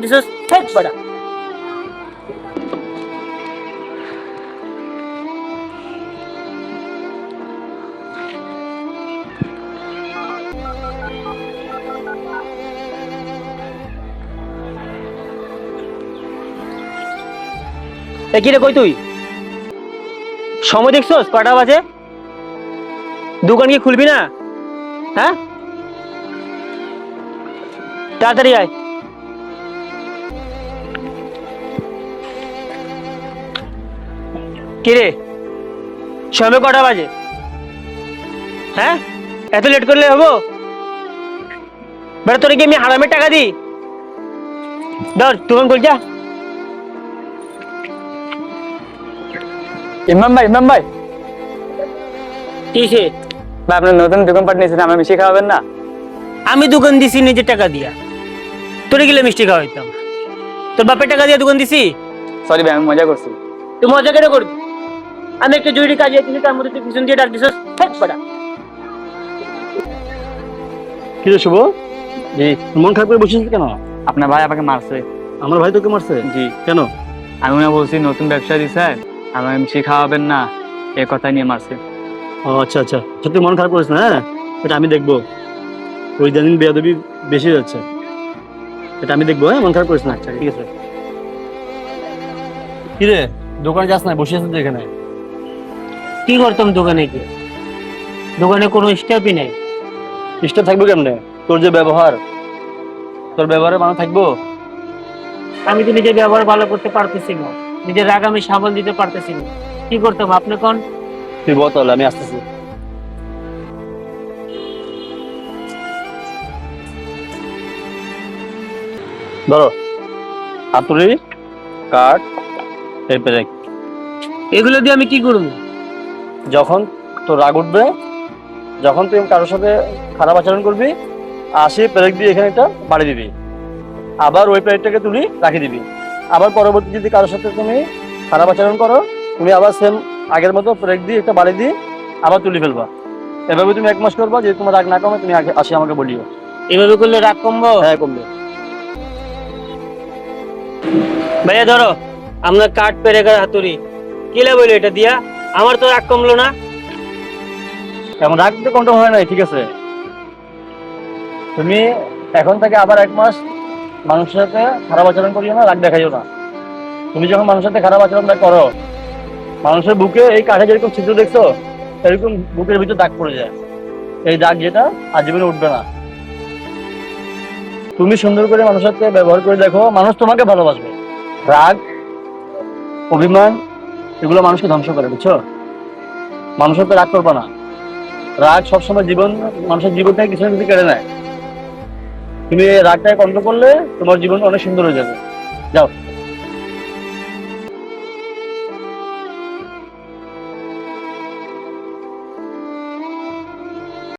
দিছস হেট বড়া। এ কি রে কই তুই? সময় দেখছস কটা বাজে? দোকান কি খুলবি না? হ্যাঁ, তাড়াতাড়ি আয়। কি রে সময় কটা বাজে? হ্যাঁ, এত লেট করলে হবো? বেটা তোরে কি আমি হারামের টাকা দিই? ধর দোকান খুল যা। ইমাম ভাই কিসে? ভাই আপনার নতুন দোকান পাট নিয়েছেন, আমার মিষ্টি খাওয়াবেন না? আমি দোকান দিছি নিজের টাকা দিয়া, তোরে গেলে মিষ্টি খাওয়াইতাম? তোর বাপের টাকা দিয়ে দোকান দিছি? সরি ভাই, আমি মজা করছি। তুই মজা কেন করবি? আমি একটা জরুরি কাজে আছি, তার মধ্যে তুই পিছন দিয়ে ডাক দিছস হেট বড়া। কি রে শুভ, জি। মন খারাপ করে বসেছিস কেন? আপনার ভাই আমাকে মারছে। আমার ভাই তোকে মারছে? জি। কেন? আমি ওনা বলছি নতুন ব্যবসা দিছে, আমার মিষ্টি খাওয়াবেন না, এই কথা নিয়ে মারছে। ও আচ্ছা আচ্ছা, সত্যি মন খারাপ করিস না। হ্যাঁ, এটা আমি দেখবো। ওই দিন বেয়াদবি বেশি যাচ্ছে, এটা আমি দেখবো। হ্যাঁ, মন খারাপ করিস না। আচ্ছা ঠিক আছে। কি রে দোকানে যাস না, বসে আছিস এখানে? কি করতাম দোকানে গিয়ে? দোকানে কোনো স্টাফই নাই। স্টাফ থাকবো কেমনে? তোর যে ব্যবহার, তোর ব্যবহারে মানুষ থাকবো? আমি তো নিজের ব্যবহার ভালো করতে পারতেছি না, নিজের রাগ আমি সামাল দিতে পারতেছি না। কি করতাম আপনি কোন? তুই বল তাহলে, আমি আসতেছি। ধরো হাতুড়ি, কাঠ, এই পেরেক। এগুলো দিয়ে আমি কি করবো? যখন তোর রাগ উঠবে, যখন তুই কারোর সাথে খারাপ আচরণ করবি, আসি পেরেক দিয়ে এখানে একটা বাড়ি দিবি, আবার ওই পেরেকটাকে তুলি রাখি দিবি। আবার পরবর্তী যদি কারোর সাথে তুমি খারাপ আচরণ করো, তুমি আবার সেম আগের মতো পেরেক দিয়ে একটা বাড়ি দিয়ে আবার তুলি ফেলবা। এভাবে তুমি 1 মাস করবা। যদি তোমার রাগ না কমে, তুমি আসি আমাকে বলিও। এভাবে করলে রাগ কমবো? হ্যাঁ, কমবে। ভাইয়া ধরো আপনার কাঠ পেরেকার হাতুড়ি। কিলা বলি এটা দিয়া? আমার তো রাগ কমলো না। এখন রাগ তো কন্ট্রোল হয় নাই, ঠিক আছে? তুমি এখন থেকে আবার 1 মাস মানুষের সাথে খারাপ আচরণ করিও না, রাগ দেখাইও না। তুমি যখন মানুষের সাথে খারাপ আচরণ করো, মানুষের বুকে এই কাঠে যেরকম ছিদ্র দেখছো, এরকম বুকের ভিতর দাগ পড়ে যায়। এই দাগ যেটা আজীবনে উঠবে না। তুমি সুন্দর করে মানুষের সাথে ব্যবহার করে দেখো, মানুষ তোমাকে ভালোবাসবে। রাগ, অভিমান, এগুলো মানুষকে ধ্বংস করে, বুঝছো? মানুষের তো রাগ করবে না। রাগ সবসময় মানুষের জীবন থেকে কিছু না কিছু কেড়ে নেয়। তুমি এই রাগটাকে কন্ট্রোল করলে তোমার জীবন অনেক সুন্দর হয়ে যাবে। যাও।